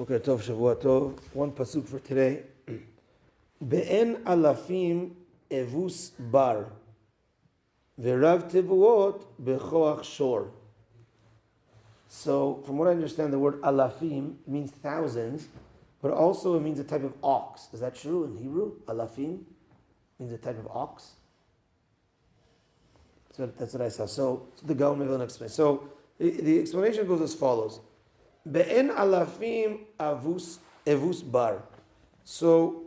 Okay, Tov, Shavua Tov. One pasuk for today. Be'en alafim evus bar, ve'rav tibuot bechoach shor. So, from what I understand, the word alafim means thousands, but also it means a type of ox. Is that true in Hebrew? Alafim means a type of ox. That's what I saw. So the Gaon will explain. So the explanation goes as follows: Be'en alafim evus bar. So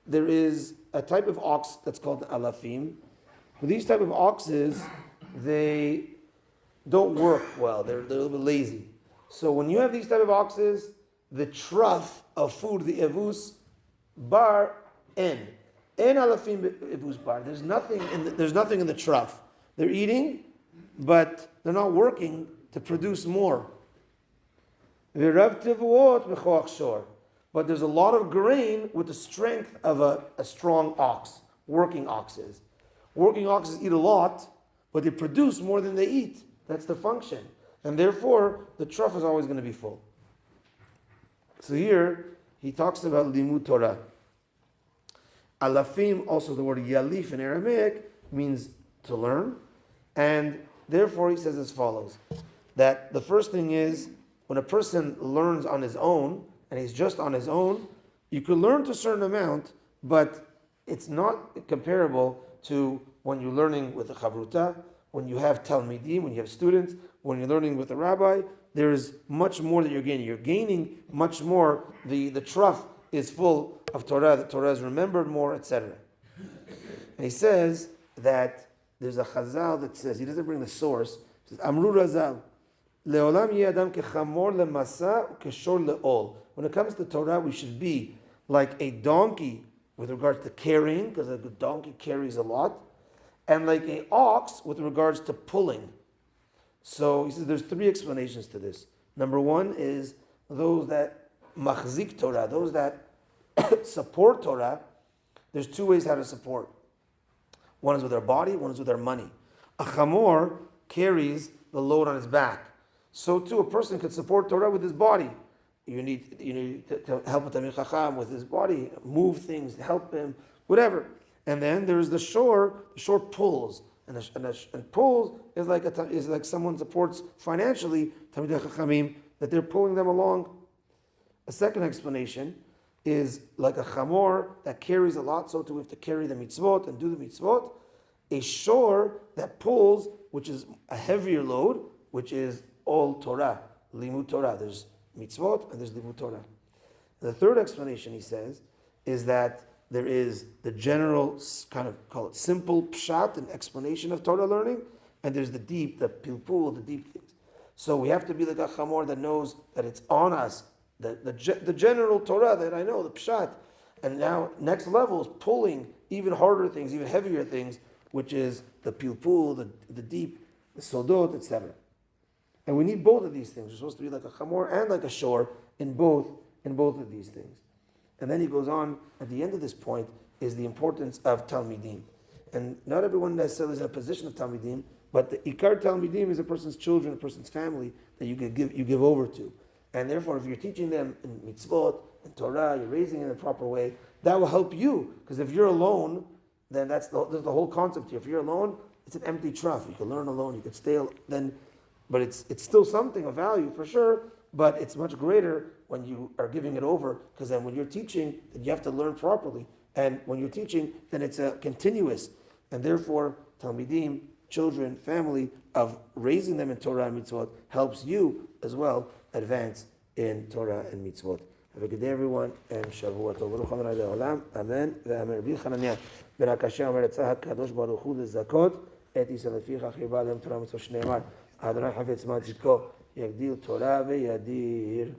there is a type of ox that's called alafim. But these type of oxes, they don't work well. They're a little bit lazy. So when you have these type of oxes, the trough of food, the evus bar, en alafim evus bar. There's nothing in the trough. They're eating, but they're not working to produce more. But there's a lot of grain with the strength of a strong ox, working oxes. Working oxes eat a lot, but they produce more than they eat. That's the function. And therefore, the trough is always going to be full. So here, he talks about limud Torah. Alafim, also the word yalif in Aramaic, means to learn. And therefore, he says as follows, that the first thing is, when a person learns on his own, and he's just on his own, you could learn to a certain amount, but it's not comparable to when you're learning with a chavruta, when you have talmidim, when you have students, when you're learning with a rabbi. There's much more that you're gaining. You're gaining much more. The trough is full of Torah. The Torah is remembered more, etc. And he says that there's a chazal that says, he doesn't bring the source, he says, Amru Razal, Le'olam yeh kechamor lemasa ukeshor le'ol. When it comes to Torah, we should be like a donkey with regards to carrying, because a donkey carries a lot, and like an ox with regards to pulling. So he says there's three explanations to this. Number one is those that machzik Torah, those that support Torah. There's two ways how to support. One is with their body, one is with their money. A chamor carries the load on his back. So too, a person could support Torah with his body. You need to help a Talmid Chacham with his body, move things, help him, whatever. And then there's the shore. The shore pulls, and pulls is like someone supports financially Talmidei Chachamim, that they're pulling them along. A second explanation is like a chamor that carries a lot, so too we have to carry the mitzvot and do the mitzvot. A shore that pulls, which is a heavier load, which is all Torah, limud Torah. There's mitzvot and there's limud Torah. The third explanation, he says, is that there is the general, kind of call it simple pshat, an explanation of Torah learning, and there's the deep, the pilpul, the deep things. So we have to be like a chamor that knows that it's on us, the general Torah that I know, the pshat. And now next level is pulling even harder things, even heavier things, which is the pilpul, the deep, the sodot, etc. And we need both of these things. We're supposed to be like a chamor and like a shor in both of these things. And then he goes on, at the end of this point, is the importance of talmidim. And not everyone necessarily is in a position of talmidim, but the ikar talmidim is a person's children, a person's family that you give over to. And therefore, if you're teaching them in mitzvot, in Torah, you're raising them in the proper way, that will help you. Because if you're alone, then that's the whole concept here. If you're alone, it's an empty trough. You can learn alone, you can stay then, but it's still something of value for sure, but it's much greater when you are giving it over, because then when you're teaching, then you have to learn properly. And when you're teaching, then it's a continuous. And therefore, talmidim, children, family, of raising them in Torah and mitzvot helps you as well advance in Torah and mitzvot. Have a good day, everyone, and Shavua Tov. Baruch Adonai le'olam. Amen ve'amen. Rabbi Chananya ben Akashia omer etzah HaKadosh Baruch Hu lezakot et Yisrael leficha chirba lehem Torah mitzvot shneimar. Adonai Havetz Zman Tzidko yagdil Torah ve'yadir.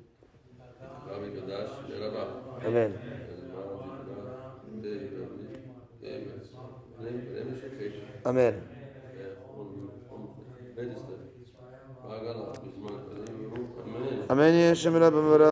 Amen. Amen. Amen.